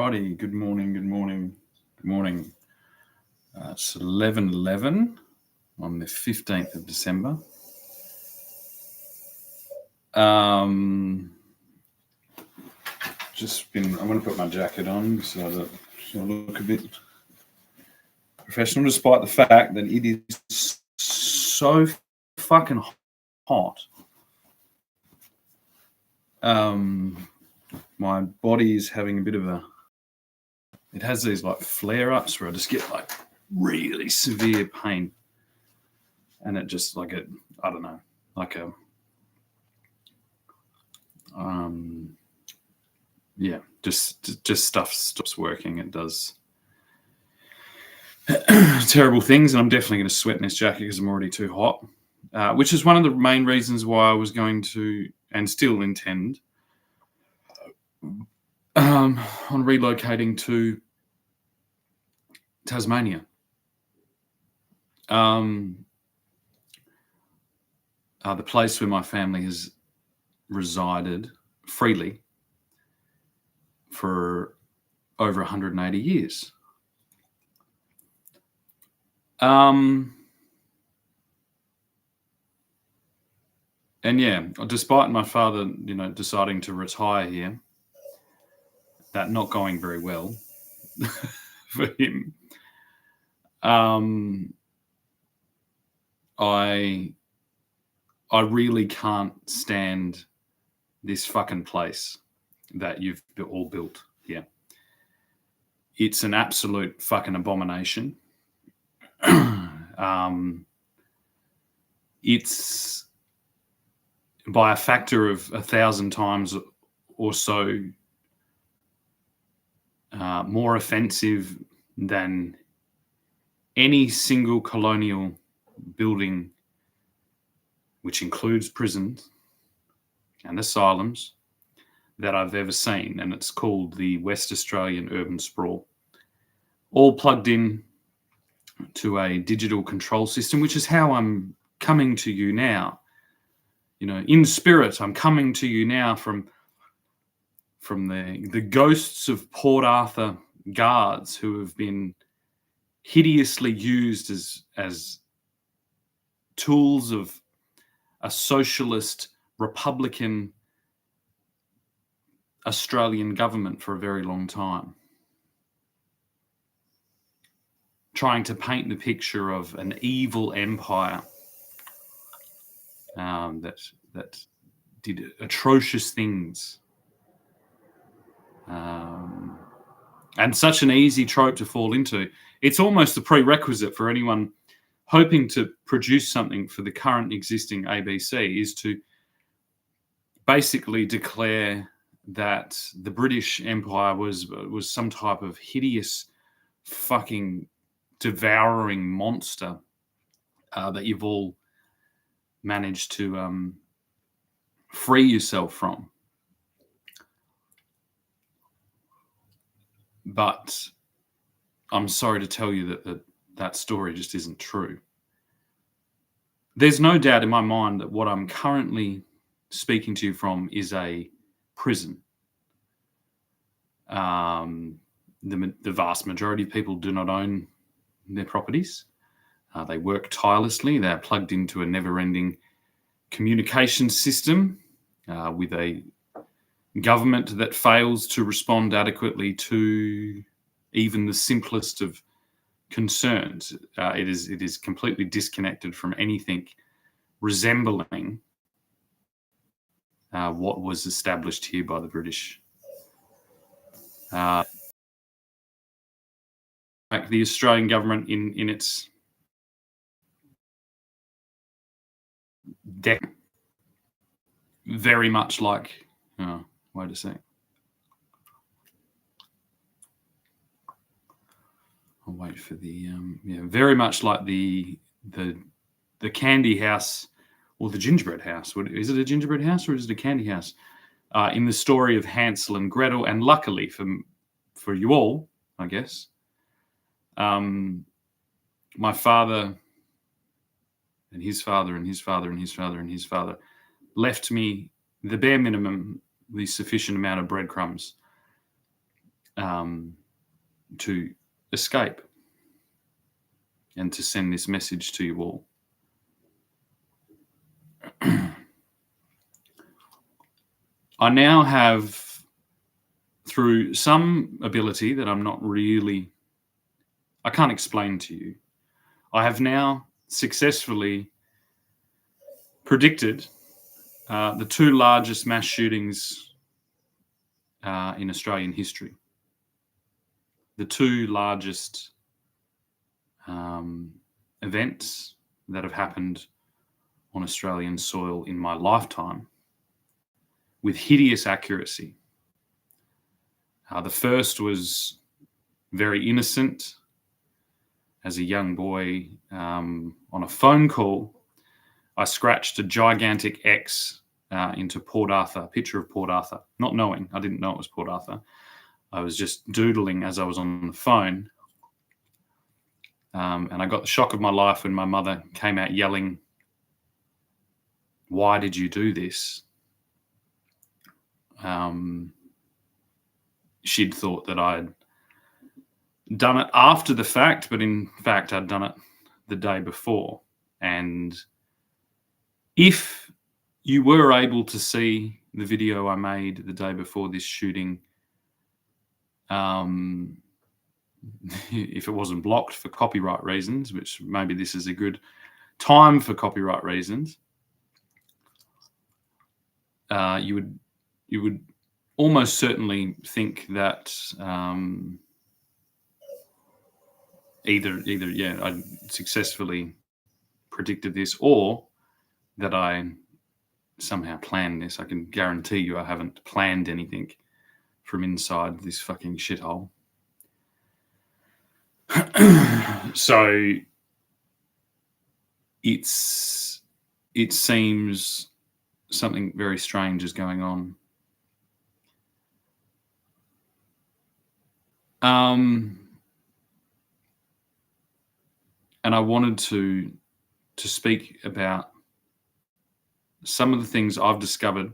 Alrighty, good morning. It's 11:11 on the 15th of December. I'm going to put my jacket on so that I look a bit professional, despite the fact that it is so fucking hot. My body is having a bit of it has these like flare-ups where I just get like really severe pain, and it just just stuff stops working. It does terrible things, and I'm definitely going to sweat in this jacket because I'm already too hot, which is one of the main reasons why I was going to, and still intend, on relocating to Tasmania. The place where my family has resided freely for over 180 years. And yeah, despite my father, deciding to retire here, that not going very well for him, I really can't stand this fucking place that you've all built here. It's an absolute fucking abomination. It's by a factor of 1,000 times or so more offensive than any single colonial building, which includes prisons and asylums, that I've ever seen. And it's called the West Australian Urban Sprawl, all plugged in to a digital control system, which is how I'm coming to you now. In spirit, I'm coming to you now from the ghosts of Port Arthur guards who have been hideously used as tools of a socialist Republican Australian government for a very long time, trying to paint the picture of an evil empire that did atrocious things. And such an easy trope to fall into. It's almost a prerequisite for anyone hoping to produce something for the current existing ABC is to basically declare that the British Empire was some type of hideous fucking devouring monster that you've all managed to free yourself from. But I'm sorry to tell you that story just isn't true. There's no doubt in my mind that what I'm currently speaking to you from is a prison. The vast majority of people do not own their properties. They work tirelessly. They're plugged into a never-ending communication system with a government that fails to respond adequately to even the simplest of concerns. It is completely disconnected from anything resembling what was established here by the British. The Australian government in its very much like wait a sec. I'll wait for the very much like the candy house or the gingerbread house. Is it a gingerbread house or is it a candy house? In the story of Hansel and Gretel, and luckily for you all, I guess, my father and his father and his father and his father and his father left me the bare minimum, the sufficient amount of breadcrumbs to escape and to send this message to you all. I now have, through some ability that I can't explain to you, I have now successfully predicted the two largest mass shootings in Australian history. The two largest events that have happened on Australian soil in my lifetime with hideous accuracy. The first was very innocent. As a young boy, on a phone call, I scratched a gigantic X into Port Arthur, a picture of Port Arthur, not knowing. I didn't know it was Port Arthur. I was just doodling as I was on the phone. And I got the shock of my life when my mother came out yelling, "Why did you do this?" She'd thought that I'd done it after the fact, but in fact, I'd done it the day before. And if you were able to see the video I made the day before this shooting, if it wasn't blocked for copyright reasons, which maybe this is a good time for copyright reasons, you would almost certainly think that either I successfully predicted this, or that I somehow planned this. I can guarantee you I haven't planned anything from inside this fucking shithole. So it seems something very strange is going on. And I wanted to speak about some of the things I've discovered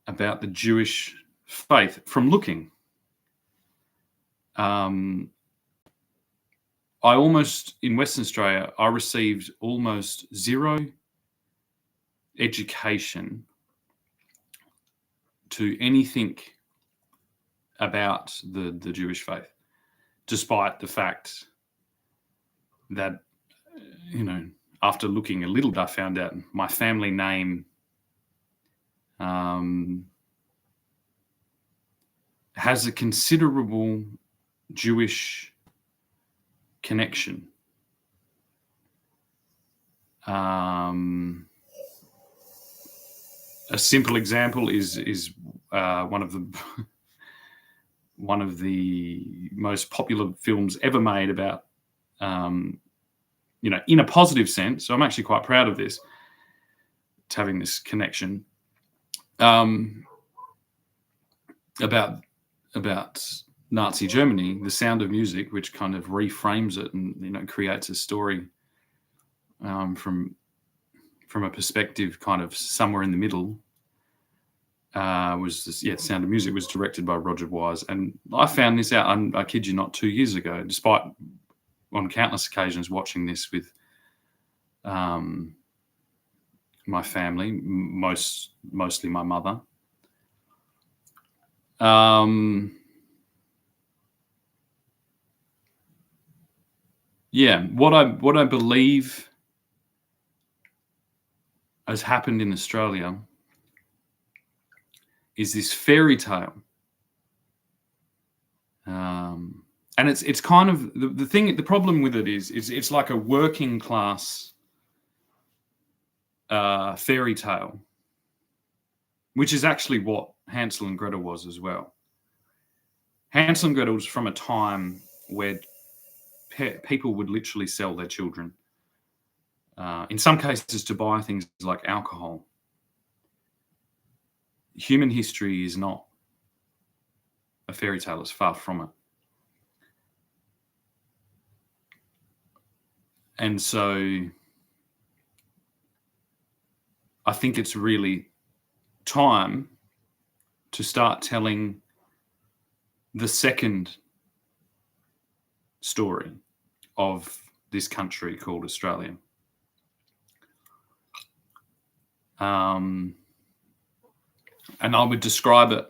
about the Jewish faith from looking. In Western Australia, I received almost zero education to anything about the Jewish faith, despite the fact that, after looking a little bit, I found out my family name has a considerable Jewish connection. A simple example is one of the most popular films ever made about, in a positive sense. So I'm actually quite proud of this, having this connection, about Nazi Germany, The Sound of Music, which kind of reframes it and creates a story from a perspective kind of somewhere in the middle. Sound of Music was directed by Roger Wise, and I found this out, I kid you not, 2 years ago, despite on countless occasions watching this with my family, mostly my mother. What I believe has happened in Australia is this fairy tale, and it's kind of the thing. The problem with it is it's like a working class fairy tale, which is actually what Hansel and Gretel was as well. Hansel and Gretel was from a time where people would literally sell their children, in some cases to buy things like alcohol. Human history is not a fairy tale. It's far from it. And so I think it's really time to start telling the second story of this country called Australia. And I would describe it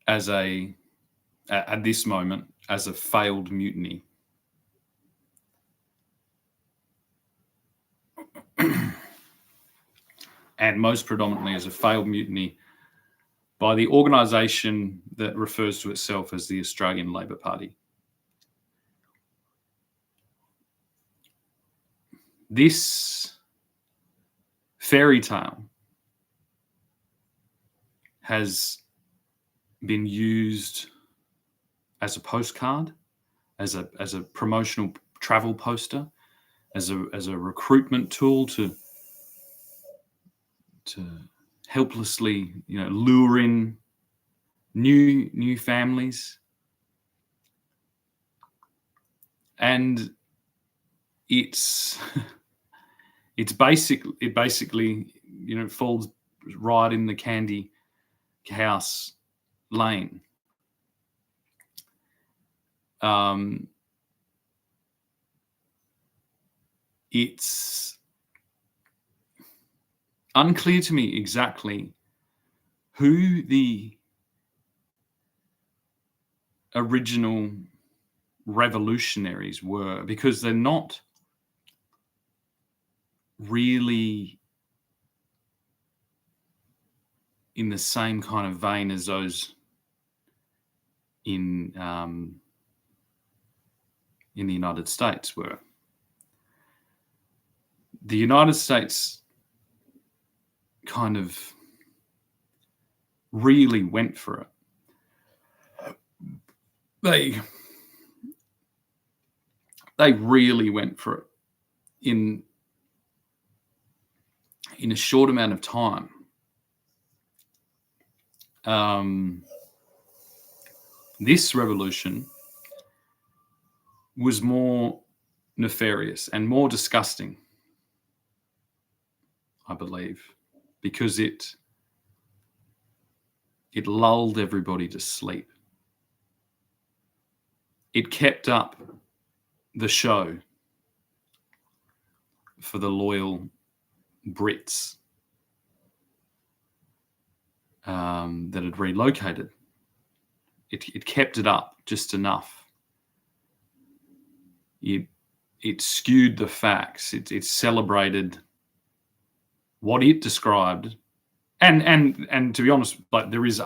as at this moment, as a failed mutiny. And most predominantly as a failed mutiny by the organisation that refers to itself as the Australian Labor Party. This fairy tale has been used as a postcard, as a promotional travel poster, as a recruitment tool to helplessly, lure in new families. And it basically falls right in the candy house lane. It's unclear to me exactly who the original revolutionaries were, because they're not really in the same kind of vein as those in the United States were. The United States kind of really went for it. They really went for it in a short amount of time. This revolution was more nefarious and more disgusting, I believe, because it lulled everybody to sleep. It kept up the show for the loyal Brits that had relocated. It kept it up just enough. It skewed the facts. It celebrated what it described, and to be honest, like, there is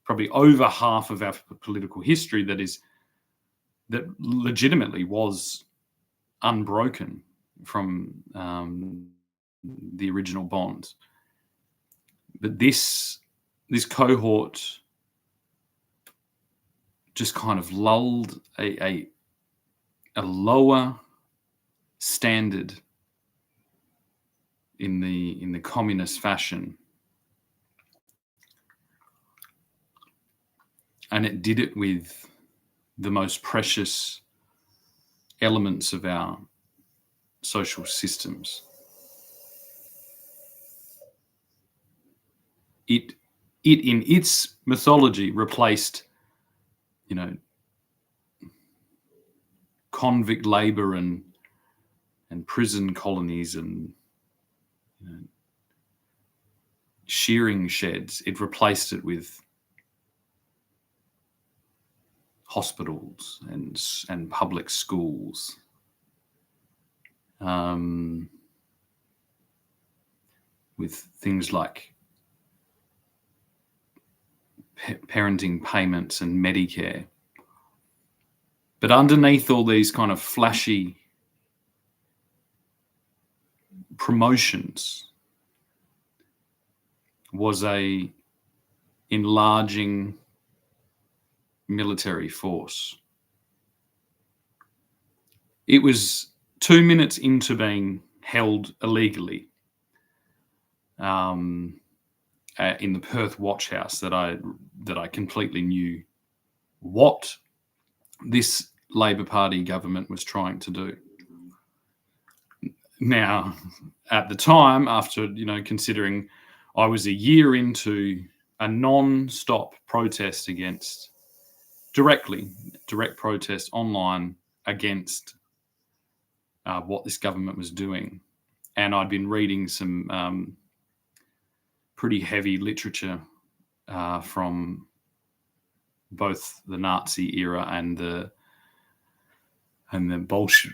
probably over half of our political history that legitimately was unbroken from the original bonds. But this cohort just kind of lulled a lower standard in the communist fashion, and it did it with the most precious elements of our social systems. It in its mythology replaced, convict labor and prison colonies and shearing sheds. It replaced it with hospitals and public schools. With things like parenting payments and Medicare. But underneath all these kind of flashy promotions was a enlarging military force. It was 2 minutes into being held illegally in the Perth Watch House that I completely knew what this Labor Party government was trying to do. Now, at the time, after considering I was a year into a non-stop protest against, direct protest online against what this government was doing. And I'd been reading some pretty heavy literature from both the Nazi era and the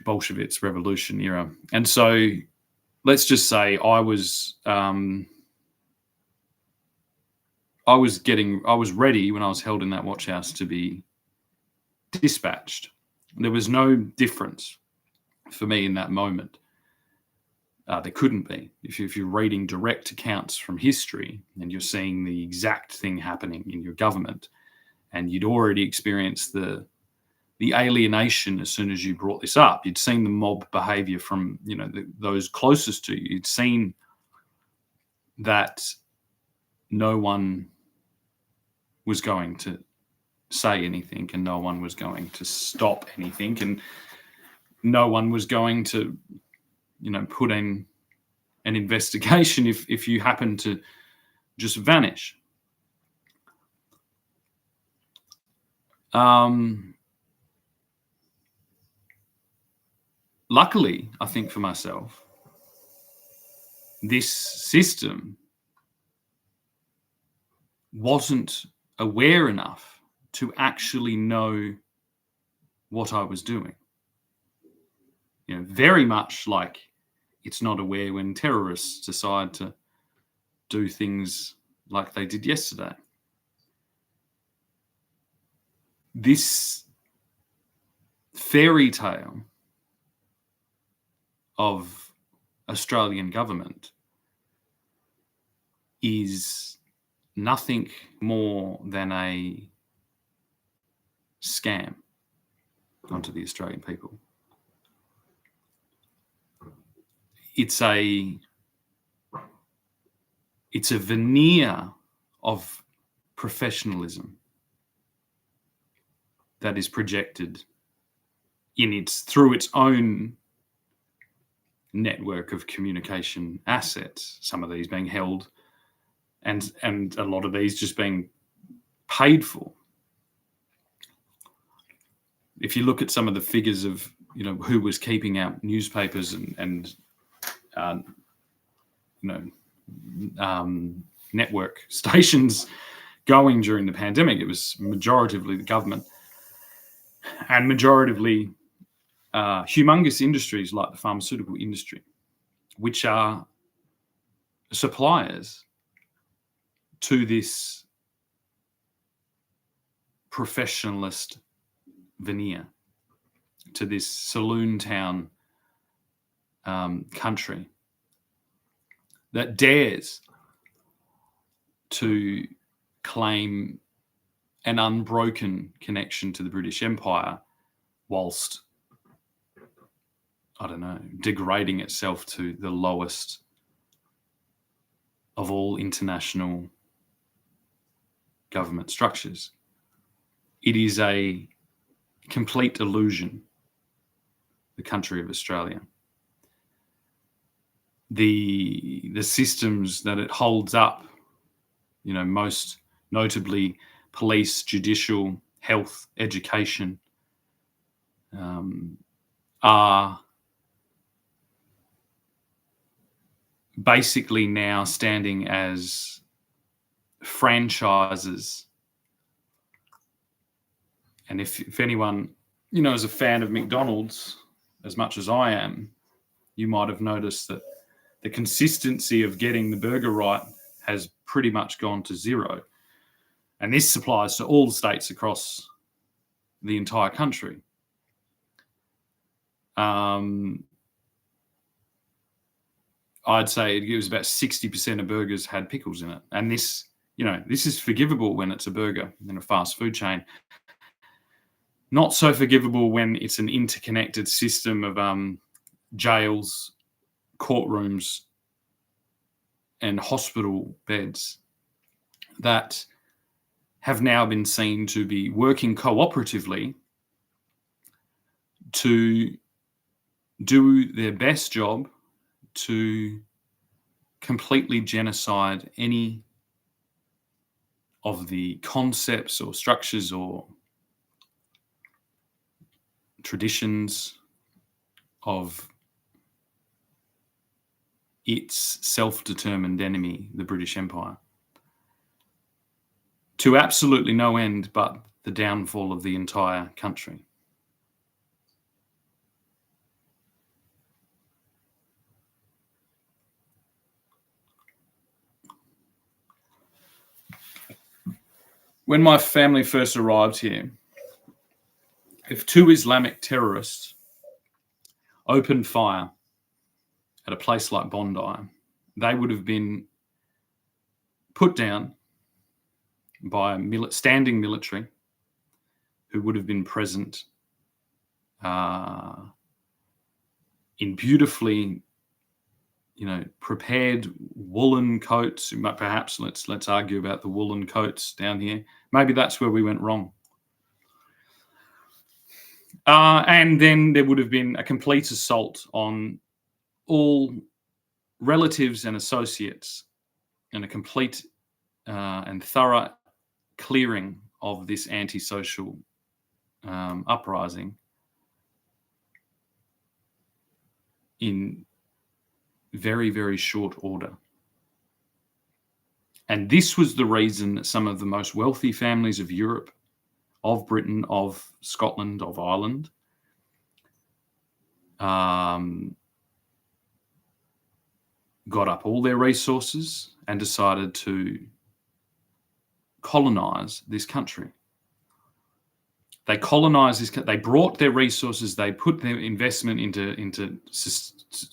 Bolsheviks revolution era. And so let's just say I was ready when I was held in that watch house to be dispatched. There was no difference for me in that moment. There couldn't be. If you're reading direct accounts from history and you're seeing the exact thing happening in your government, and you'd already experienced the alienation as soon as you brought this up, you'd seen the mob behaviour from those closest to you. You'd seen that no one was going to say anything, and no one was going to stop anything, and no one was going to put in an investigation if you happen to just vanish. Luckily, I think for myself, this system wasn't aware enough to actually know what I was doing. Very much like it's not aware when terrorists decide to do things like they did yesterday. This fairy tale of Australian government is nothing more than a scam onto the Australian people. It's a veneer of professionalism that is projected through its own network of communication assets, some of these being held and a lot of these just being paid for. If you look at some of the figures of who was keeping out newspapers and network stations going during the pandemic, it was majoritively the government and majoritively humongous industries like the pharmaceutical industry, which are suppliers to this professionalist veneer, to this saloon town country that dares to claim an unbroken connection to the British Empire whilst, degrading itself to the lowest of all international government structures. It is a complete illusion, the country of Australia. The systems that it holds up, most notably police, judicial, health, education, are basically now standing as franchises. And if anyone, is a fan of McDonald's as much as I am, you might have noticed that the consistency of getting the burger right has pretty much gone to zero. And this applies to all states across the entire country. I'd say it was about 60% of burgers had pickles in it. And this is forgivable when it's a burger in a fast food chain. Not so forgivable when it's an interconnected system of jails, courtrooms, and hospital beds that have now been seen to be working cooperatively to do their best job to completely genocide any of the concepts or structures or traditions of its self-determined enemy, the British Empire, to absolutely no end but the downfall of the entire country. When my family first arrived here, if two Islamic terrorists opened fire at a place like Bondi, they would have been put down by a standing military who would have been present in beautifully, prepared woolen coats. Perhaps let's argue about the woolen coats down here. Maybe that's where we went wrong. And then there would have been a complete assault on all relatives and associates, and a complete and thorough clearing of this antisocial uprising in very, very short order. And this was the reason that some of the most wealthy families of Europe, of Britain, of Scotland, of Ireland, got up all their resources and decided to colonize this country. They colonized this. They brought their resources. They put their investment into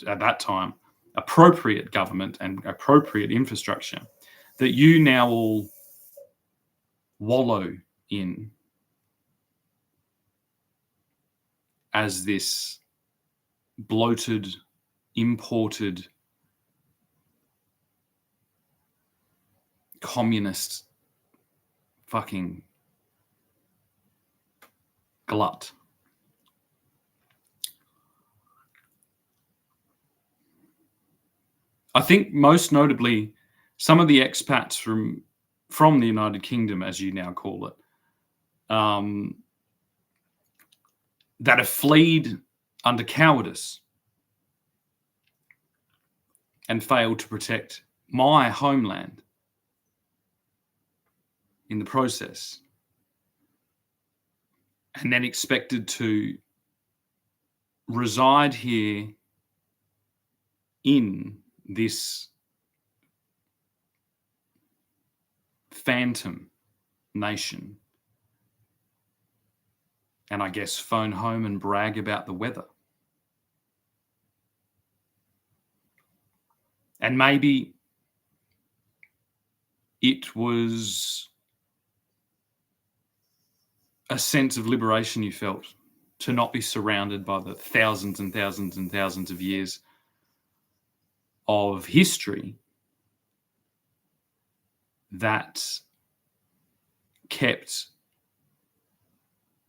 at that time appropriate government and appropriate infrastructure that you now all wallow in as this bloated, imported, communist fucking glut. I think most notably, some of the expats from the United Kingdom, as you now call it, that have fled under cowardice and failed to protect my homeland in the process, and then expected to reside here in this phantom nation, and I guess phone home and brag about the weather. And maybe it was a sense of liberation you felt to not be surrounded by the thousands and thousands and thousands of years of history that kept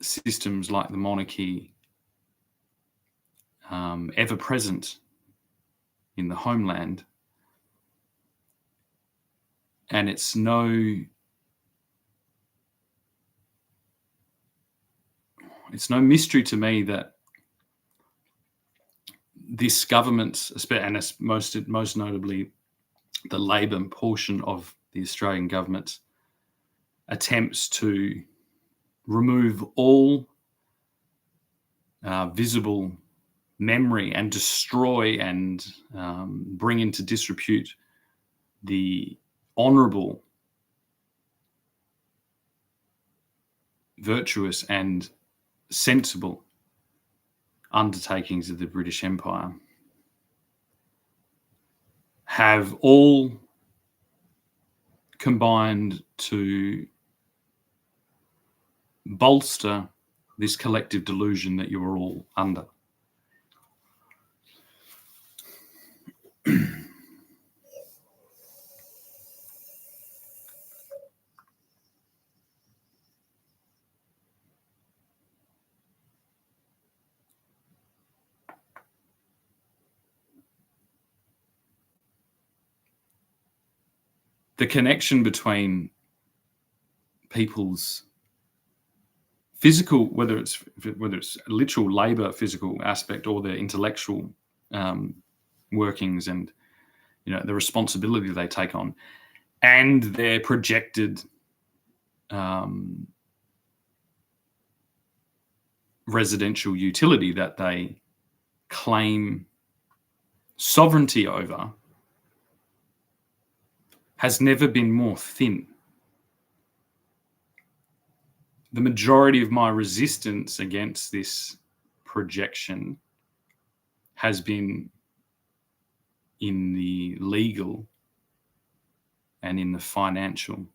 systems like the monarchy ever present in the homeland. And it's no mystery to me that this government, and most notably the Labor portion of the Australian government, attempts to remove all visible memory and destroy and bring into disrepute the honourable, virtuous and sensible undertakings of the British Empire, have all combined to bolster this collective delusion that you are all under. The connection between people's physical, whether it's literal labor, physical aspect, or their intellectual workings, and the responsibility they take on, and their projected residential utility that they claim sovereignty over, has never been more thin. The majority of my resistance against this projection has been in the legal and in the financial.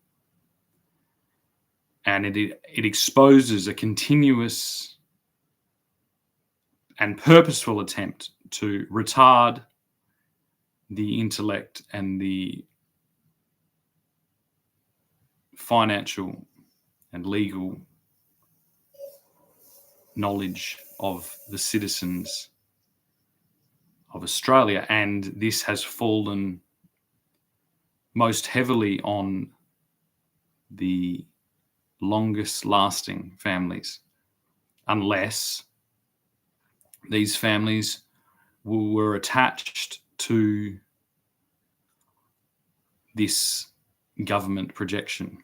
And it exposes a continuous and purposeful attempt to retard the intellect and the financial and legal knowledge of the citizens of Australia. And this has fallen most heavily on the longest lasting families, unless these families were attached to this government projection.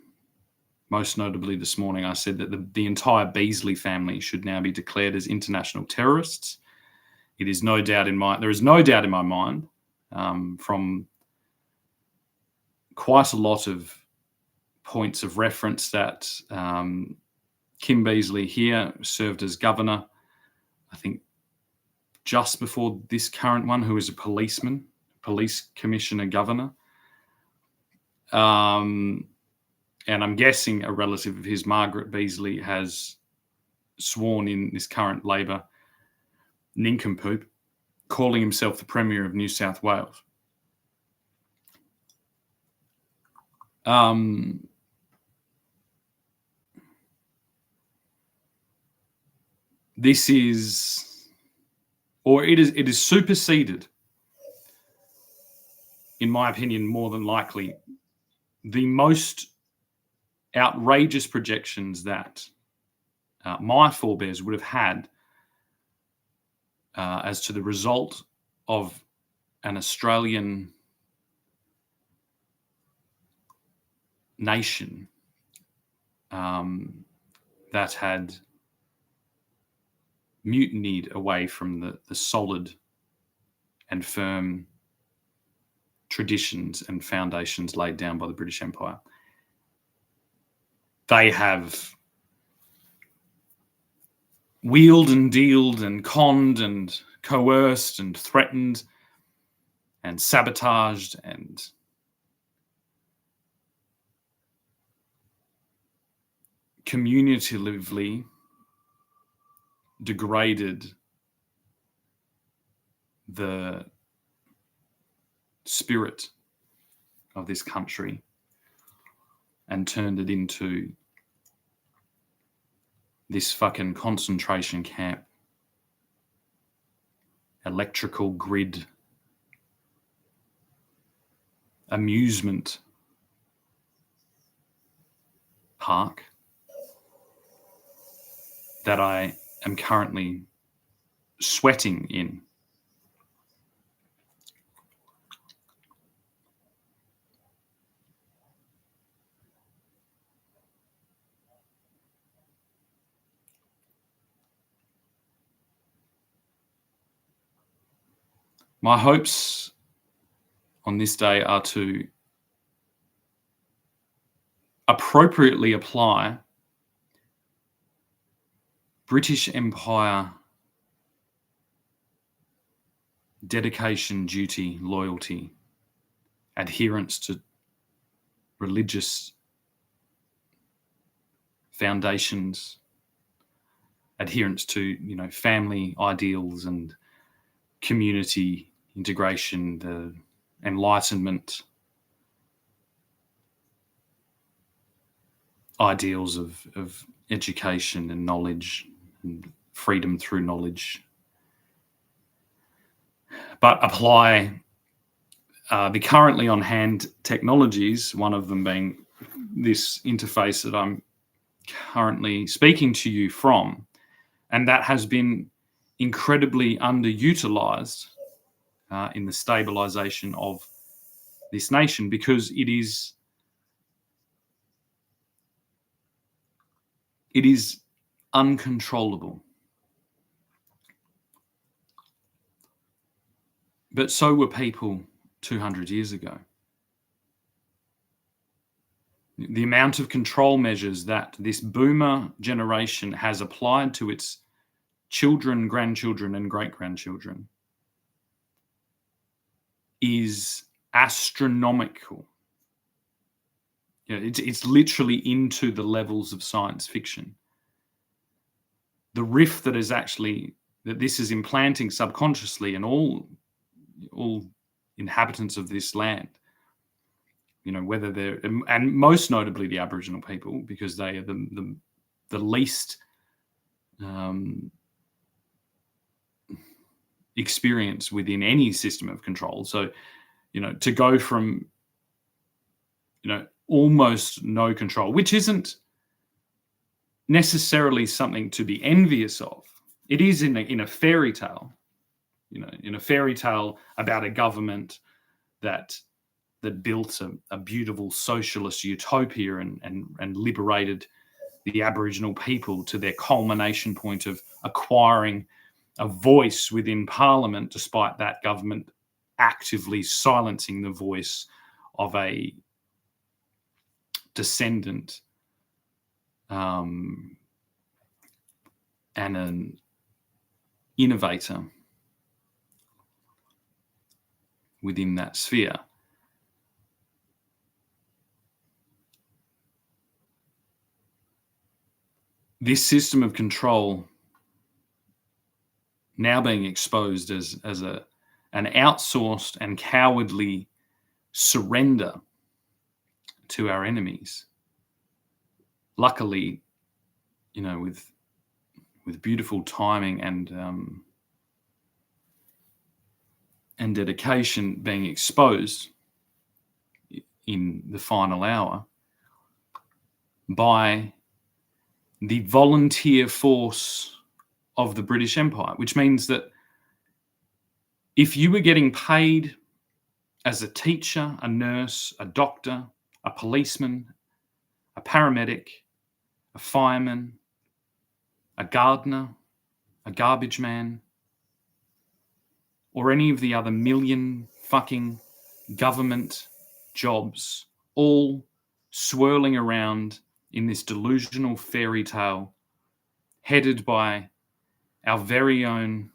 Most notably, this morning I said that the entire Beasley family should now be declared as international terrorists. There is no doubt in my mind, from quite a lot of points of reference, that Kim Beazley here served as governor, I think just before this current one, who is a policeman, police commissioner governor. And I'm guessing a relative of his, Margaret Beazley, has sworn in this current Labor nincompoop, calling himself the Premier of New South Wales. This is, or it is superseded, in my opinion, more than likely, the most outrageous projections that my forebears would have had as to the result of an Australian nation that had mutinied away from the solid and firm traditions and foundations laid down by the British Empire. They have wheeled and dealed and conned and coerced and threatened and sabotaged and communicatively degraded the spirit of this country and turned it into this fucking concentration camp, electrical grid, amusement park that I am currently sweating in. My hopes on this day are to appropriately apply British Empire dedication, duty, loyalty, adherence to religious foundations, adherence to, family ideals and community integration, the Enlightenment ideals of education and knowledge and freedom through knowledge, but apply the currently on hand technologies, one of them being this interface that I'm currently speaking to you from, and that has been incredibly underutilized in the stabilization of this nation, because it is uncontrollable. But so were people 200 years ago. The amount of control measures that this boomer generation has applied to its children, grandchildren, and great-grandchildren is astronomical. You know, it's literally into the levels of science fiction. The rift that this is implanting subconsciously in all inhabitants of this land, you know, whether they're, and most notably the Aboriginal people, because they are the least experience within any system of control. So, you know, to go from, you know, almost no control, which isn't necessarily something to be envious of. It is in a fairy tale, you know, in a fairy tale about a government that built a beautiful socialist utopia and liberated the Aboriginal people to their culmination point of acquiring a voice within Parliament, despite that government actively silencing the voice of a descendant and an innovator within that sphere. This system of control now being exposed as an outsourced and cowardly surrender to our enemies. Luckily, you know, with beautiful timing and dedication being exposed in the final hour by the volunteer force of the British Empire, which means that if you were getting paid as a teacher, a nurse, a doctor, a policeman, a paramedic, a fireman, a gardener, a garbage man, or any of the other million fucking government jobs, all swirling around in this delusional fairy tale headed by our very own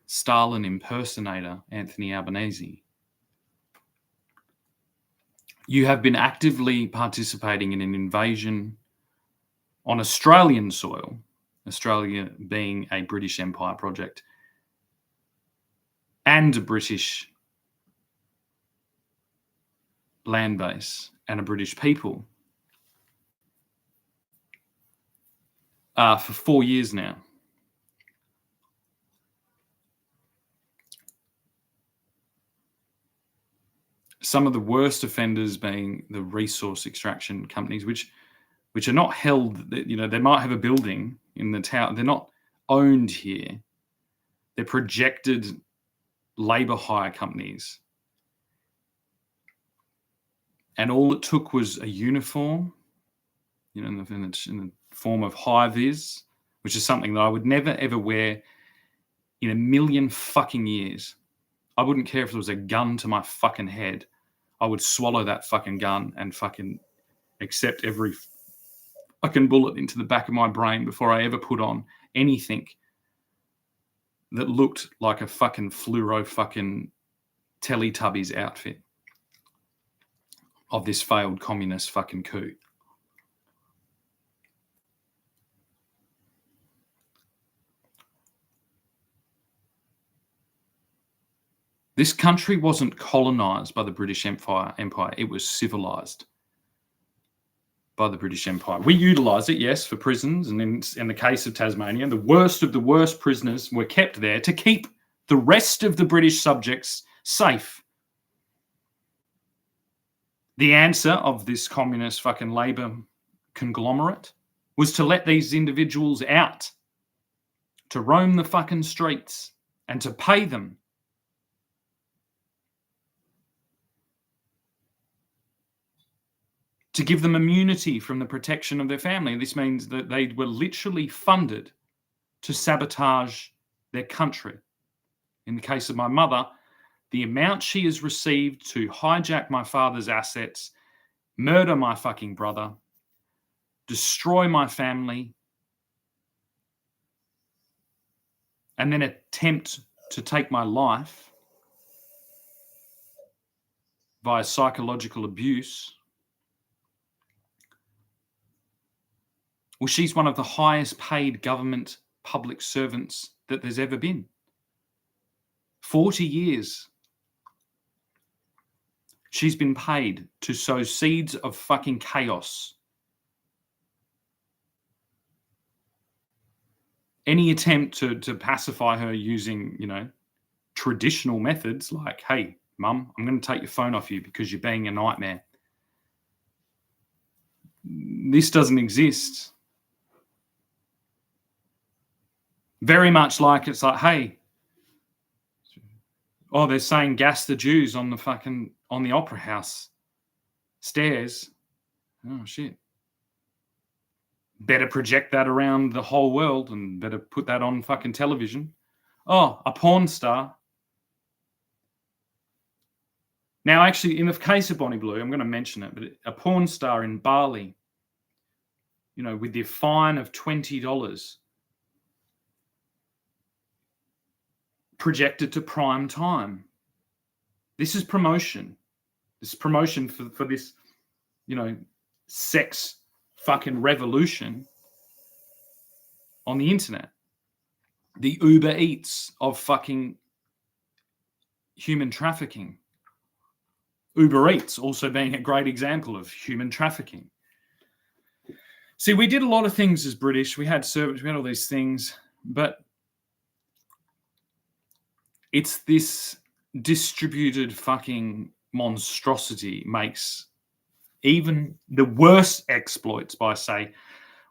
Stalin impersonator, Anthony Albanese. You have been actively participating in an invasion on Australian soil, Australia being a British Empire project and a British land base and a British people for 4 years now. Some of the worst offenders being the resource extraction companies, which are not held, you know, they might have a building in the town. They're not owned here. They're projected labour hire companies. And all it took was a uniform, you know, in the form of high-vis, which is something that I would never, ever wear in a million fucking years. I wouldn't care if there was a gun to my fucking head. I would swallow that fucking gun and fucking accept every fucking bullet into the back of my brain before I ever put on anything that looked like a fucking fluoro fucking Teletubbies outfit of this failed communist fucking coup. This country wasn't colonized by the British Empire. It was civilized by the British Empire. We utilized it, yes, for prisons. And in the case of Tasmania, the worst of the worst prisoners were kept there to keep the rest of the British subjects safe. The answer of this communist fucking Labour conglomerate was to let these individuals out, to roam the fucking streets and to pay them. To give them immunity from the protection of their family. This means that they were literally funded to sabotage their country. In the case of my mother, the amount she has received to hijack my father's assets, murder my fucking brother, destroy my family, and then attempt to take my life via psychological abuse. Well, she's one of the highest paid government public servants that there's ever been. 40 years. She's been paid to sow seeds of fucking chaos. Any attempt to pacify her using, traditional methods like, hey, mum, I'm going to take your phone off you because you're being a nightmare. This doesn't exist. Very much like it's like, hey, they're saying gas the Jews on the Opera House stairs. Oh, shit. Better project that around the whole world and better put that on fucking television. Oh, a porn star. Now, actually, in the case of Bonnie Blue, I'm going to mention it, but a porn star in Bali, with the fine of $20, projected to prime time. This is promotion. This is promotion for this, sex fucking revolution on the internet. The Uber Eats of fucking human trafficking. Uber Eats also being a great example of human trafficking. See, we did a lot of things as British. We had service, we had all these things, but it's this distributed fucking monstrosity makes even the worst exploits by, say,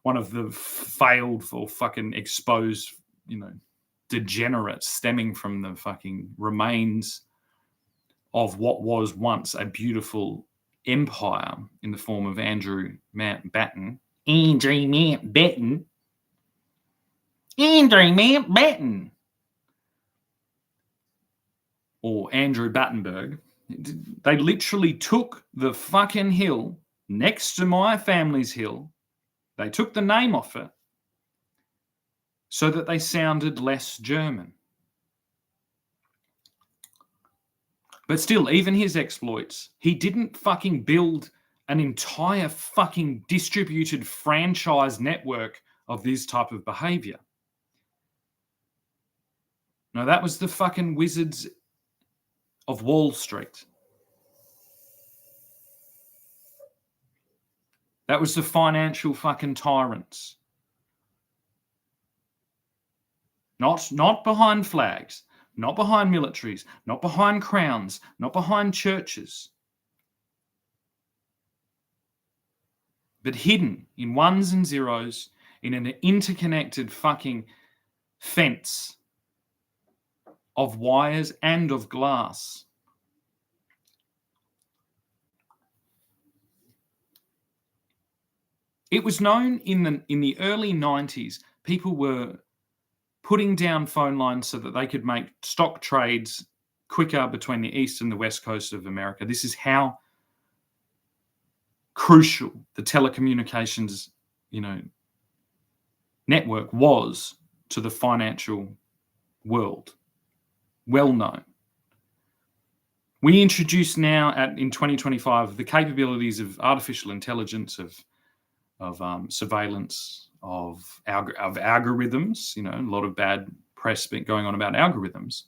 one of the failed or fucking exposed, degenerates stemming from the fucking remains of what was once a beautiful empire in the form of Andrew Mountbatten. Andrew Mountbatten. Or Andrew Battenberg. They literally took the fucking hill next to my family's hill. They took the name off it so that they sounded less German. But still, even his exploits, he didn't fucking build an entire fucking distributed franchise network of this type of behavior. No, that was the fucking wizards of Wall Street. That was the financial fucking tyrants. Not behind flags, not behind militaries, not behind crowns, not behind churches, but hidden in ones and zeros in an interconnected fucking fence of wires and of glass. It was known in the early 90s, people were putting down phone lines so that they could make stock trades quicker between the east and the west coast of America. This is how crucial the telecommunications, network was to the financial world. Well known. We introduce now in 2025 the capabilities of artificial intelligence, of surveillance, of algorithms. A lot of bad press going on about algorithms.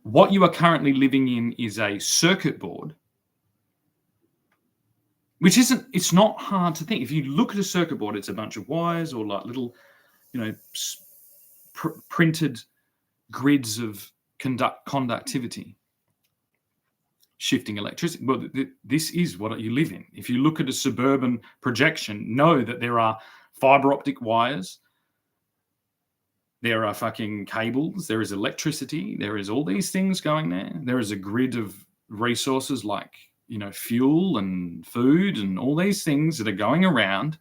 What you are currently living in is a circuit board, which it's not hard to think. If you look at a circuit board, it's a bunch of wires or like little, printed grids of conductivity. shifting electricity. Well, this is what you live in. If you look at a suburban projection, know that there are fiber optic wires, there are fucking cables, there is electricity, there is all these things going there. There is a grid of resources like, fuel and food and all these things that are going around.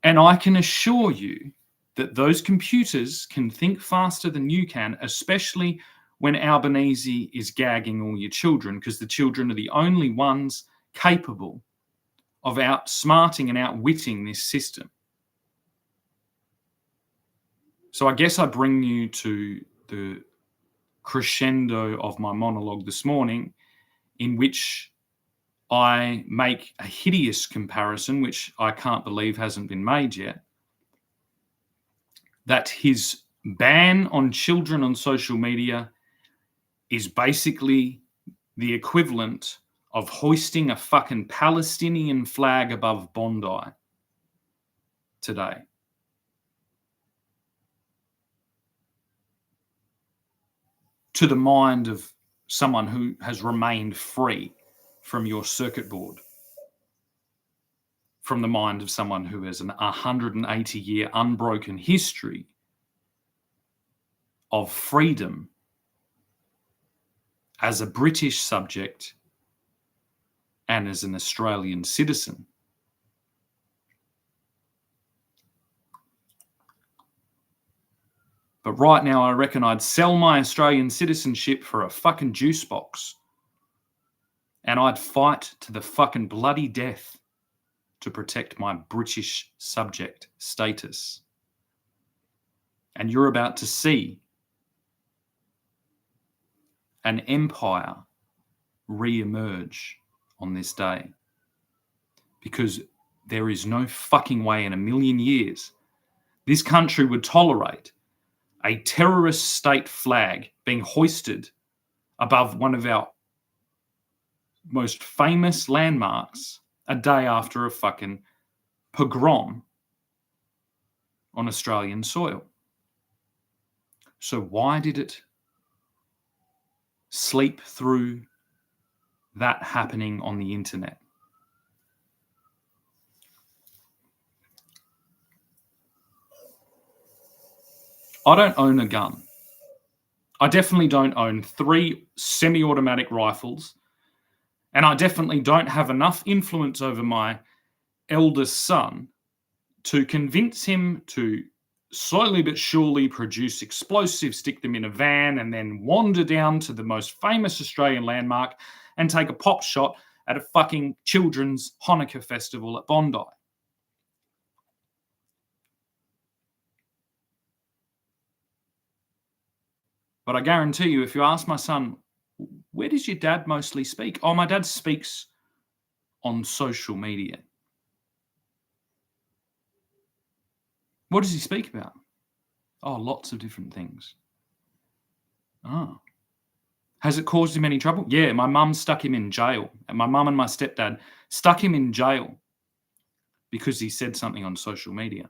And I can assure you that those computers can think faster than you can, especially when Albanese is gagging all your children, because the children are the only ones capable of outsmarting and outwitting this system. So I guess I bring you to the crescendo of my monologue this morning, in which I make a hideous comparison, which I can't believe hasn't been made yet, that his ban on children on social media is basically the equivalent of hoisting a fucking Palestinian flag above Bondi today. To the mind of someone who has remained free from your circuit board, from the mind of someone who has an 180-year unbroken history of freedom as a British subject and as an Australian citizen. But right now, I reckon I'd sell my Australian citizenship for a fucking juice box. And I'd fight to the fucking bloody death to protect my British subject status. And you're about to see an empire re-emerge on this day. Because there is no fucking way in a million years this country would tolerate a terrorist state flag being hoisted above one of our most famous landmarks a day after a fucking pogrom on Australian soil. So why did it sleep through that happening on the internet? I don't own a gun. I definitely don't own 3 semi-automatic rifles, and I definitely don't have enough influence over my eldest son to convince him to slowly but surely produce explosives, stick them in a van, and then wander down to the most famous Australian landmark and take a pop shot at a fucking children's Hanukkah festival at Bondi. But I guarantee you, if you ask my son, where does your dad mostly speak? Oh, my dad speaks on social media. What does he speak about? Oh, lots of different things. Oh. Has it caused him any trouble? Yeah, my mum stuck him in jail. And my mum and my stepdad stuck him in jail because he said something on social media.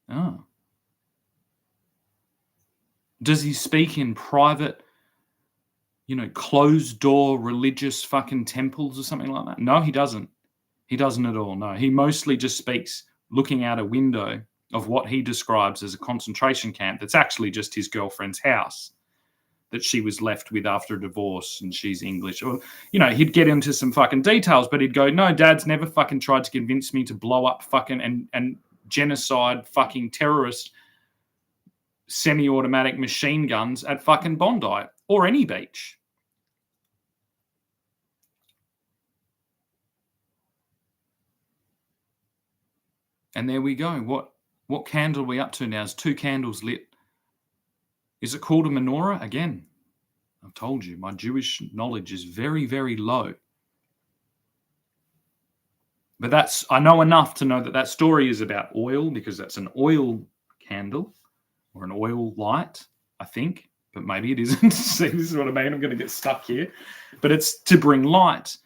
Oh. Does he speak in private, closed door religious fucking temples or something like that? No, he doesn't. He doesn't at all. No, he mostly just speaks looking out a window of what he describes as a concentration camp that's actually just his girlfriend's house that she was left with after a divorce, and she's English. Or, he'd get into some fucking details, but he'd go, no, Dad's never fucking tried to convince me to blow up fucking and genocide fucking terrorist semi-automatic machine guns at fucking Bondi or any beach. And there we go. What candle are we up to now? Is 2 candles lit? Is it called a menorah? Again, I've told you, my Jewish knowledge is very, very low. But I know enough to know that story is about oil, because that's an oil candle or an oil light, I think. But maybe it isn't. See, this is what I mean. I'm going to get stuck here. But it's to bring light.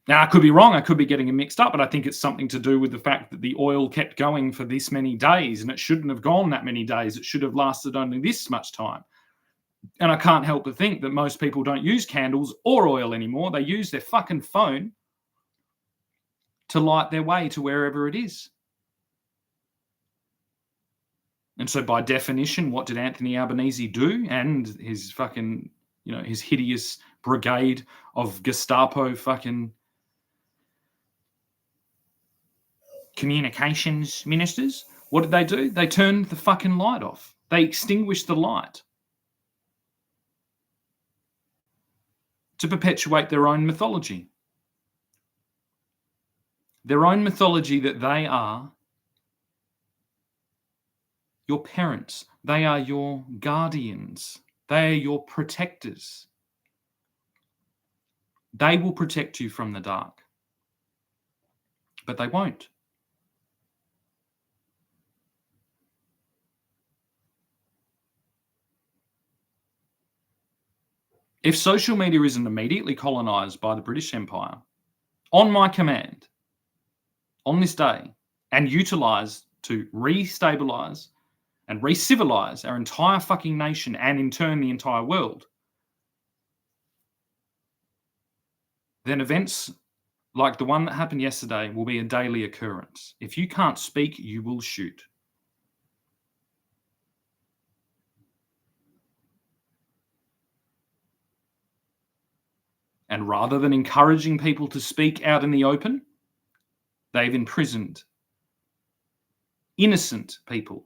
Now, I could be wrong. I could be getting it mixed up, but I think it's something to do with the fact that the oil kept going for this many days, and it shouldn't have gone that many days. It should have lasted only this much time. And I can't help but think that most people don't use candles or oil anymore. They use their fucking phone to light their way to wherever it is. And so by definition, what did Anthony Albanese do? And his fucking, his hideous brigade of Gestapo fucking communications ministers, what did they do? They turned the fucking light off. They extinguished the light to perpetuate their own mythology. Their own mythology that they are your parents. They are your guardians. They are your protectors. They will protect you from the dark. But they won't. If social media isn't immediately colonized by the British Empire, on my command, on this day, and utilized to re-stabilize and re-civilize our entire fucking nation and in turn the entire world, then events like the one that happened yesterday will be a daily occurrence. If you can't speak, you will shoot. And rather than encouraging people to speak out in the open, they've imprisoned innocent people.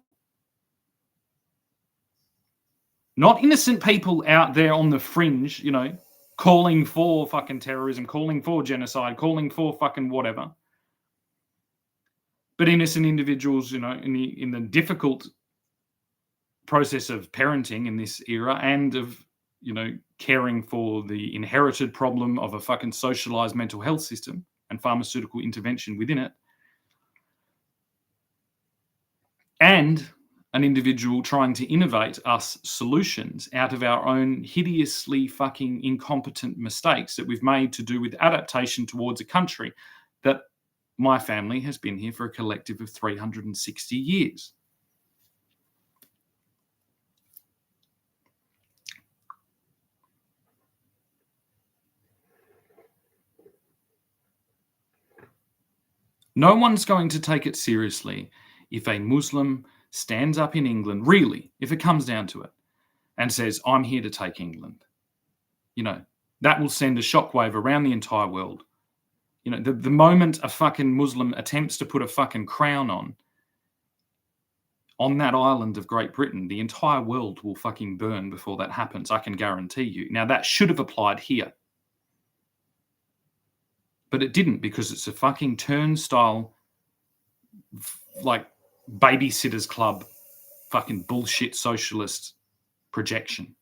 Not innocent people out there on the fringe, calling for fucking terrorism, calling for genocide, calling for fucking whatever. But innocent individuals, in the difficult process of parenting in this era and of, caring for the inherited problem of a fucking socialized mental health system and pharmaceutical intervention within it. And an individual trying to innovate us solutions out of our own hideously fucking incompetent mistakes that we've made to do with adaptation towards a country that my family has been here for a collective of 360 years. No one's going to take it seriously if a Muslim stands up in England, really, if it comes down to it, and says, I'm here to take England. That will send a shockwave around the entire world. The moment a fucking Muslim attempts to put a fucking crown on that island of Great Britain, the entire world will fucking burn before that happens, I can guarantee you. Now, that should have applied here. But it didn't, because it's a fucking turnstile, like, babysitter's club, fucking bullshit socialist projection.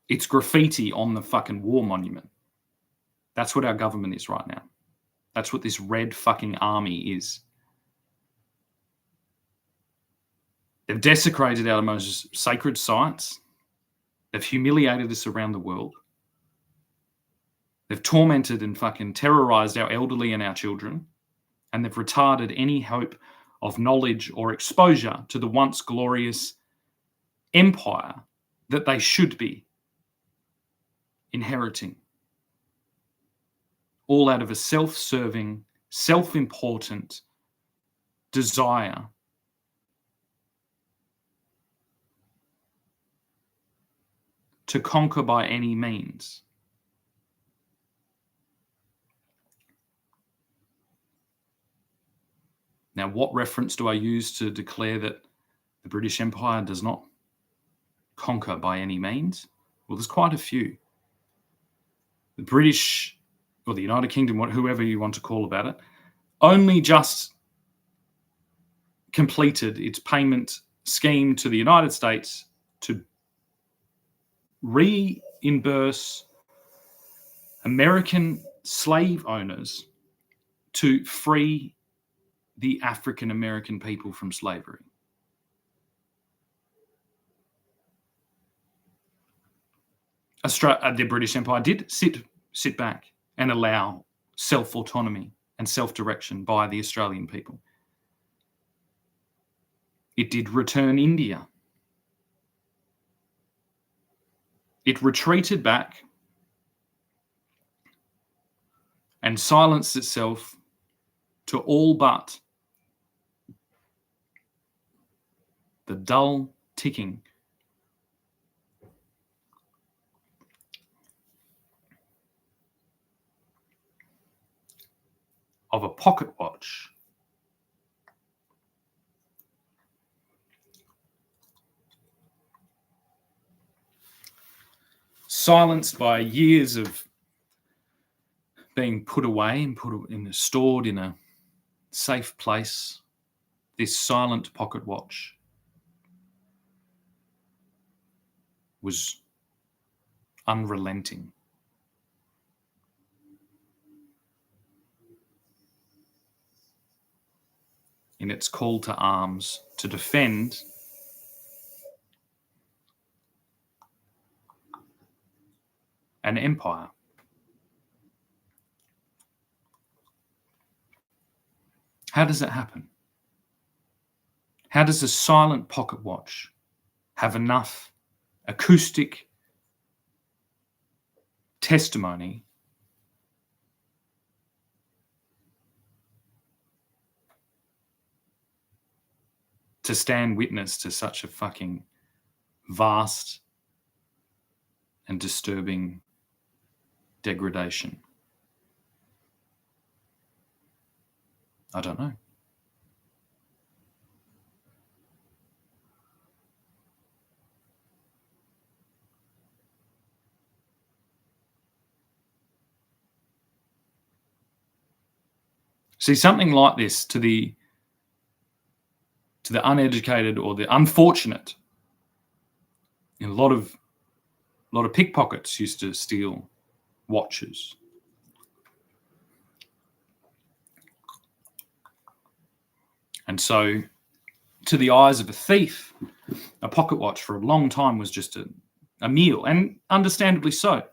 It's graffiti on the fucking war monument. That's what our government is right now. That's what this red fucking army is. They've desecrated our most sacred sites. They've humiliated us around the world. They've tormented and fucking terrorized our elderly and our children. And they've retarded any hope of knowledge or exposure to the once glorious empire that they should be inheriting. All out of a self-serving, self-important desire to conquer by any means. Now, what reference do I use to declare that the British Empire does not conquer by any means? Well, there's quite a few. The British, or the United Kingdom, whoever you want to call about it, only just completed its payment scheme to the United States to reimburse American slave owners to free the African American people from slavery. The British Empire did sit back and allow self-autonomy and self-direction by the Australian people. It did return India. It retreated back and silenced itself to all but the dull ticking of a pocket watch. Silenced by years of being put away and stored in a safe place, this silent pocket watch was unrelenting. In its call to arms to defend an empire. How does it happen? How does a silent pocket watch have enough acoustic testimony to stand witness to such a fucking vast and disturbing degradation? I don't know. See, something like this to the uneducated or the unfortunate, a lot of pickpockets used to steal watches. And so, to the eyes of a thief, a pocket watch for a long time was just a meal, and understandably so.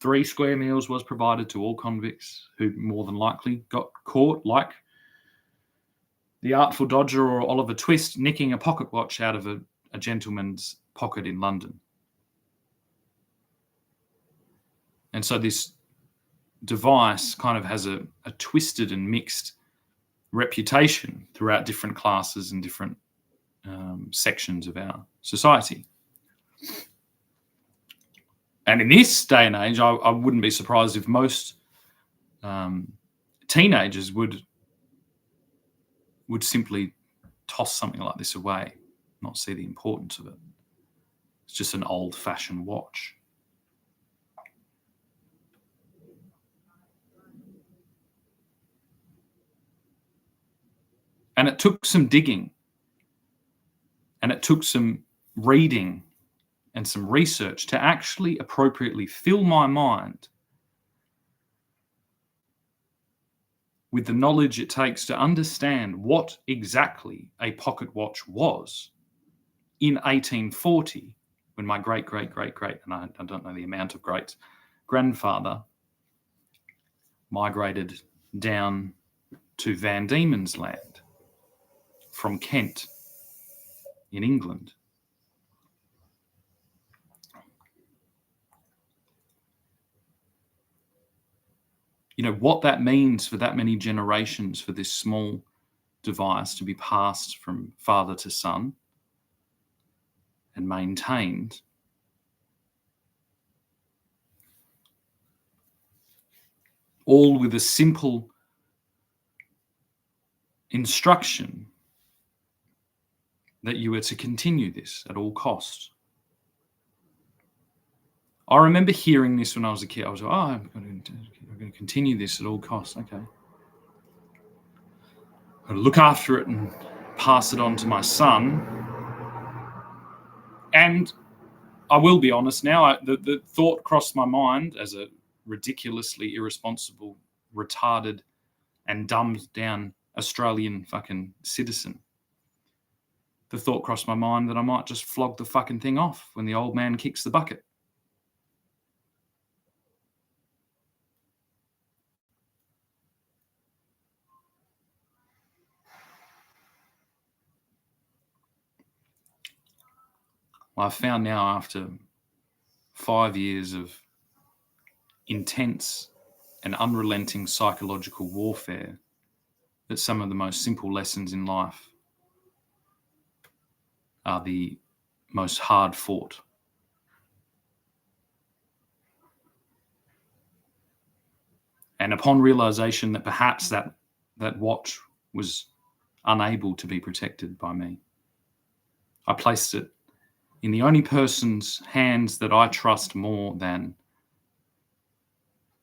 3 square meals was provided to all convicts who more than likely got caught, like the Artful Dodger or Oliver Twist nicking a pocket watch out of a gentleman's pocket in London. And so this device kind of has a twisted and mixed reputation throughout different classes and different sections of our society. And in this day and age, I wouldn't be surprised if most teenagers would simply toss something like this away, not see the importance of it. It's just an old-fashioned watch. And it took some digging, and it took some reading and some research to actually appropriately fill my mind with the knowledge it takes to understand what exactly a pocket watch was in 1840, when my great, and I don't know the amount of great, grandfather migrated down to Van Diemen's Land from Kent in England. What that means for that many generations for this small device to be passed from father to son and maintained, all with a simple instruction that you were to continue this at all costs. I remember hearing this when I was a kid. I was like, I'm going to continue this at all costs. Okay. I'm going to look after it and pass it on to my son. And I will be honest now, the thought crossed my mind as a ridiculously irresponsible, retarded, and dumbed down Australian fucking citizen. The thought crossed my mind that I might just flog the fucking thing off when the old man kicks the bucket. I've found now, after 5 years of intense and unrelenting psychological warfare, that some of the most simple lessons in life are the most hard fought. And upon realization that perhaps that watch was unable to be protected by me, I placed it in the only person's hands that I trust more than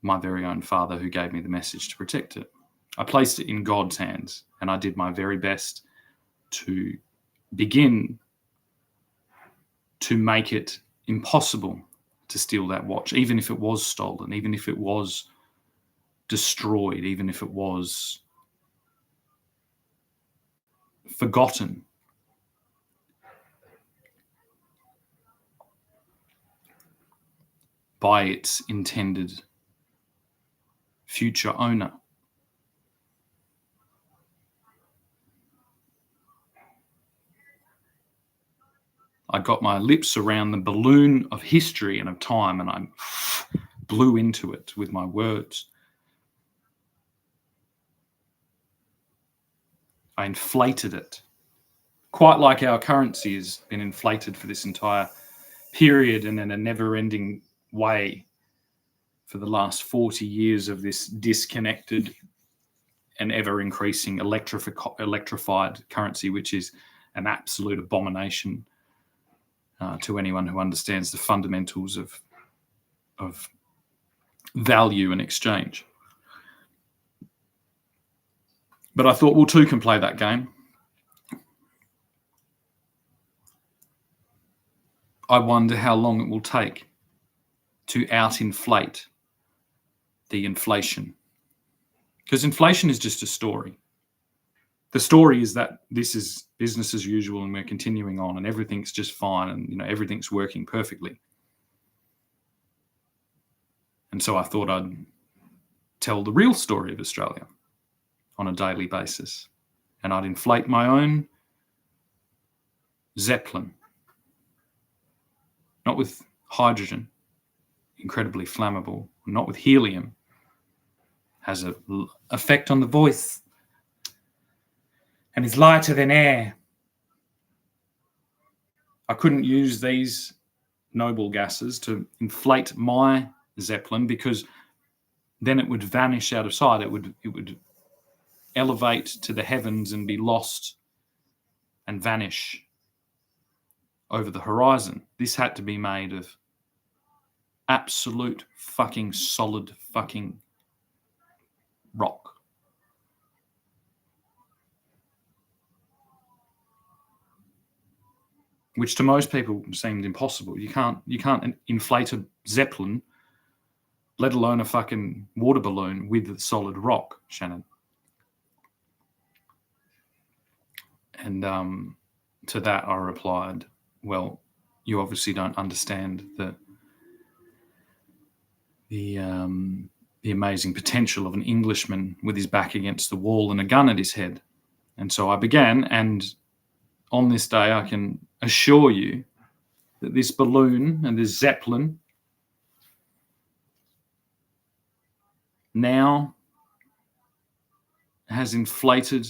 my very own father, who gave me the message to protect it. I placed it in God's hands, and I did my very best to begin to make it impossible to steal that watch, even if it was stolen, even if it was destroyed, even if it was forgotten. By its intended future owner. I got my lips around the balloon of history and of time, and I blew into it with my words. I inflated it, quite like our currency has been inflated for this entire period and in a never-ending way for the last 40 years of this disconnected and ever-increasing electrified currency, which is an absolute abomination to anyone who understands the fundamentals of value and exchange. But I thought, well, two can play that game. I wonder how long it will take to out-inflate the inflation. Because inflation is just a story. The story is that this is business as usual and we're continuing on and everything's just fine and everything's working perfectly. And so I thought I'd tell the real story of Australia on a daily basis. And I'd inflate my own Zeppelin. Not with hydrogen, incredibly flammable, not with helium, has an effect on the voice and is lighter than air. I couldn't use these noble gases to inflate my Zeppelin, because then it would vanish out of sight. It would elevate to the heavens and be lost and vanish over the horizon. This had to be made of absolute fucking solid fucking rock. Which to most people seemed impossible. You can't inflate a Zeppelin, let alone a fucking water balloon, with solid rock, Shannon. And to that I replied, well, you obviously don't understand the amazing potential of an Englishman with his back against the wall and a gun at his head. And so I began, and on this day I can assure you that this balloon and this Zeppelin now has inflated,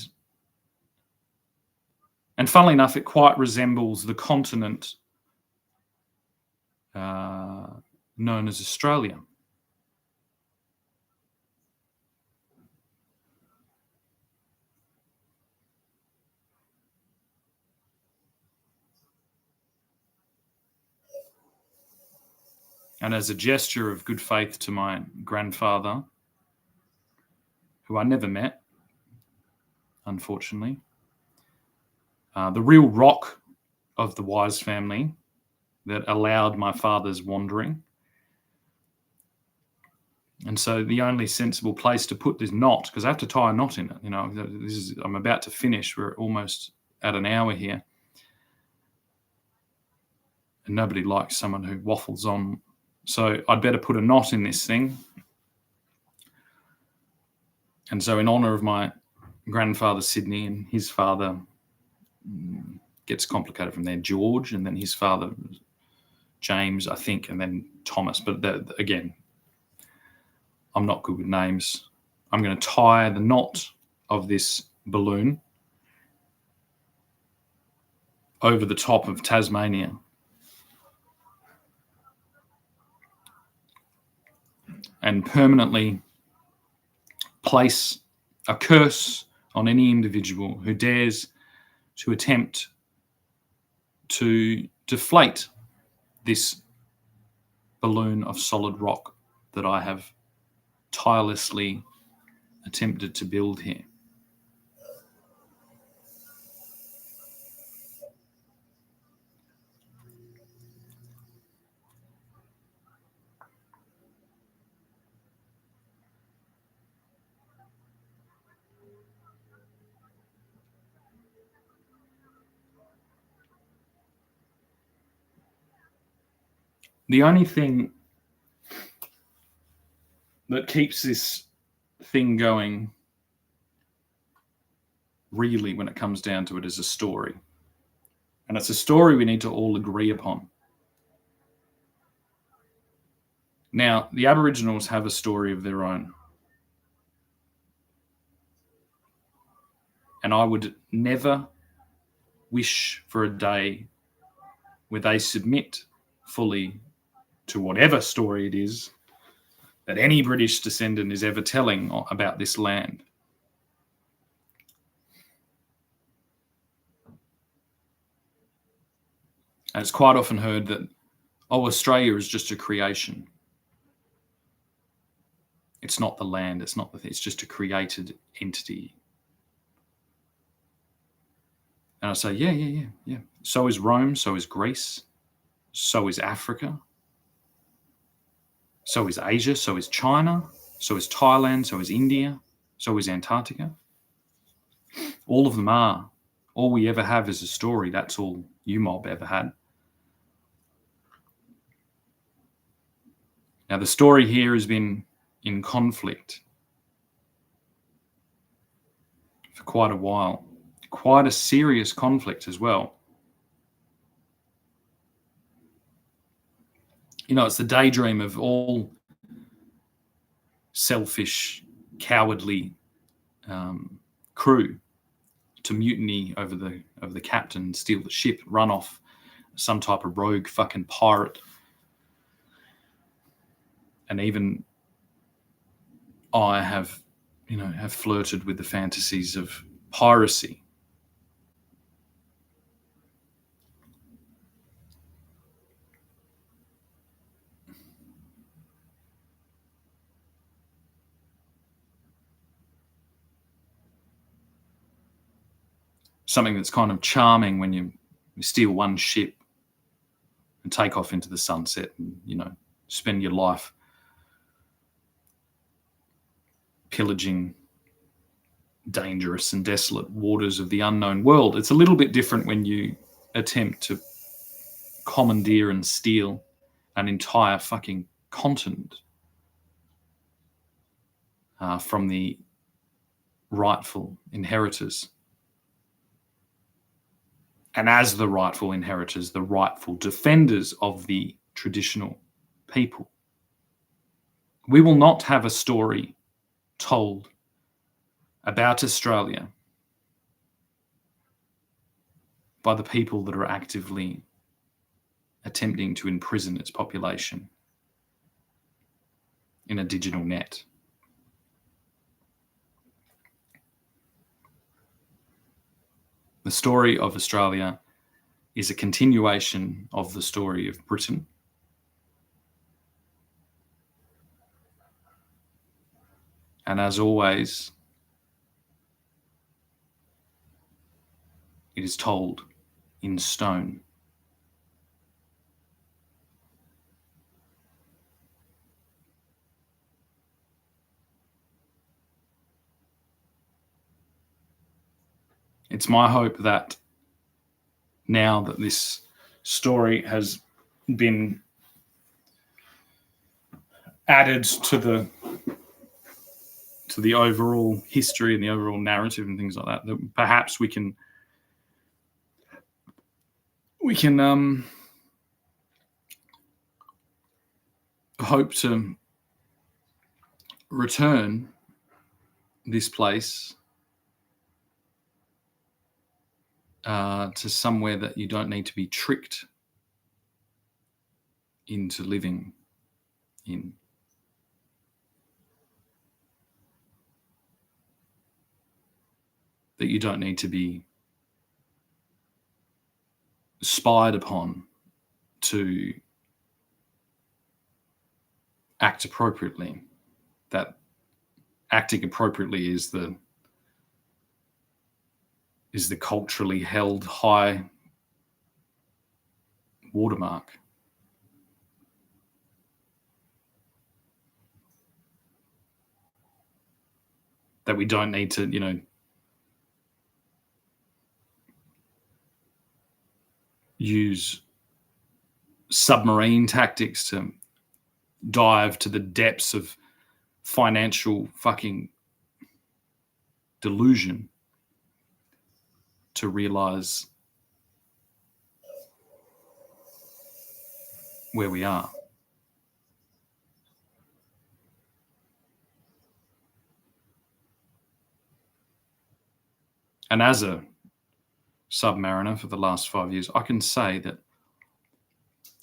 and funnily enough, it quite resembles the continent known as Australia. And as a gesture of good faith to my grandfather, who I never met, unfortunately, the real rock of the Wise family that allowed my father's wandering. And so the only sensible place to put this knot, because I have to tie a knot in it, I'm about to finish. We're almost at an hour here. And nobody likes someone who waffles on. So I'd better put a knot in this thing. And so in honour of my grandfather Sydney and his father gets complicated from there. George, and then his father, James, I think, and then Thomas. But again, I'm not good with names. I'm going to tie the knot of this balloon over the top of Tasmania. And permanently place a curse on any individual who dares to attempt to deflate this balloon of solid rock that I have tirelessly attempted to build here. The only thing that keeps this thing going, really, when it comes down to it, is a story. And it's a story we need to all agree upon. Now, the Aboriginals have a story of their own. And I would never wish for a day where they submit fully to whatever story it is that any British descendant is ever telling about this land. And it's quite often heard that, Australia is just a creation. It's not the land, it's just a created entity. And I say, yeah. So is Rome, so is Greece, so is Africa, so is Asia, so is China, so is Thailand, so is India, so is Antarctica. All of them are. All we ever have is a story. That's all UMOB ever had. Now, the story here has been in conflict for quite a while. Quite a serious conflict as well. It's the daydream of all selfish, cowardly crew to mutiny over the captain, steal the ship, run off some type of rogue fucking pirate. And even I have flirted with the fantasies of piracy. Something that's kind of charming when you steal one ship and take off into the sunset and, spend your life pillaging dangerous and desolate waters of the unknown world. It's a little bit different when you attempt to commandeer and steal an entire fucking continent from the rightful inheritors. And as the rightful inheritors, the rightful defenders of the traditional people. We will not have a story told about Australia by the people that are actively attempting to imprison its population in a digital net. The story of Australia is a continuation of the story of Britain. And as always, it is told in stone. It's my hope that now that this story has been added to the overall history and the overall narrative and things like that, that perhaps we can we can hope to return this place to somewhere that you don't need to be tricked into living in. That you don't need to be spied upon to act appropriately. That acting appropriately is the culturally held high watermark. That we don't need to, use submarine tactics to dive to the depths of financial fucking delusion to realize where we are. And as a submariner for the last 5 years, I can say that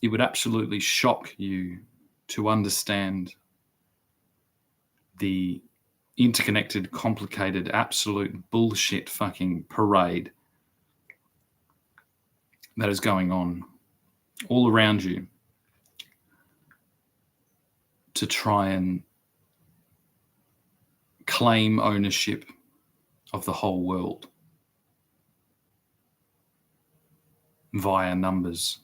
it would absolutely shock you to understand the interconnected, complicated, absolute bullshit fucking parade that is going on all around you to try and claim ownership of the whole world via numbers.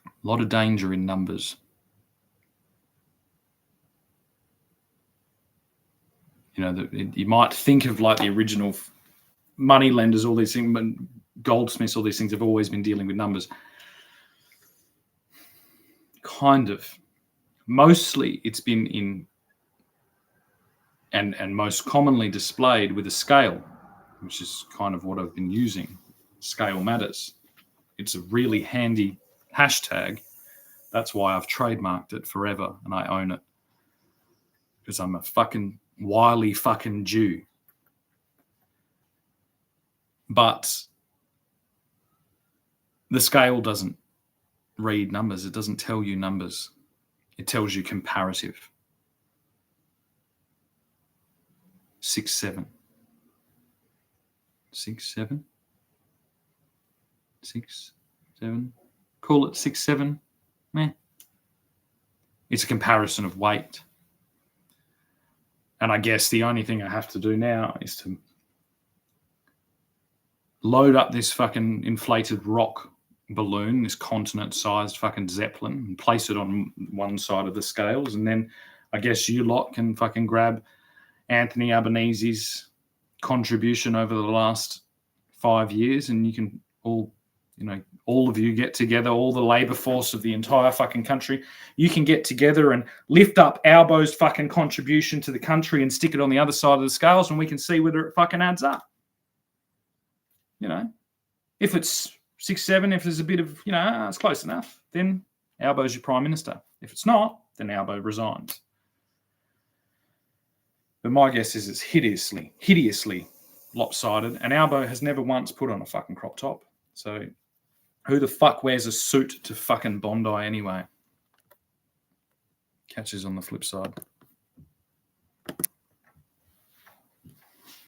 A lot of danger in numbers. You might think of like the original money lenders, all these things, goldsmiths, all these things have always been dealing with numbers. Kind of. Mostly it's been in and most commonly displayed with a scale, which is kind of what I've been using. Scale matters. It's a really handy hashtag. That's why I've trademarked it forever and I own it. Because I'm a fucking wily fucking Jew. But the scale doesn't read numbers. It doesn't tell you numbers. It tells you comparative. 6, 7. 6, 7. 6, 7. Call it 6, 7. Meh. It's a comparison of weight. And I guess the only thing I have to do now is to load up this fucking inflated rock balloon, this continent-sized fucking Zeppelin, and place it on one side of the scales. And then I guess you lot can fucking grab Anthony Albanese's contribution over the last 5 years, and you can all of you get together, all the labor force of the entire fucking country, you can get together and lift up Albo's fucking contribution to the country and stick it on the other side of the scales, and we can see whether it fucking adds up. If it's 6, 7, if there's a bit of, it's close enough, then Albo's your prime minister. If it's not, then Albo resigns. But my guess is it's hideously lopsided, and Albo has never once put on a fucking crop top. So who the fuck wears a suit to fucking Bondi anyway? Catch us on the flip side.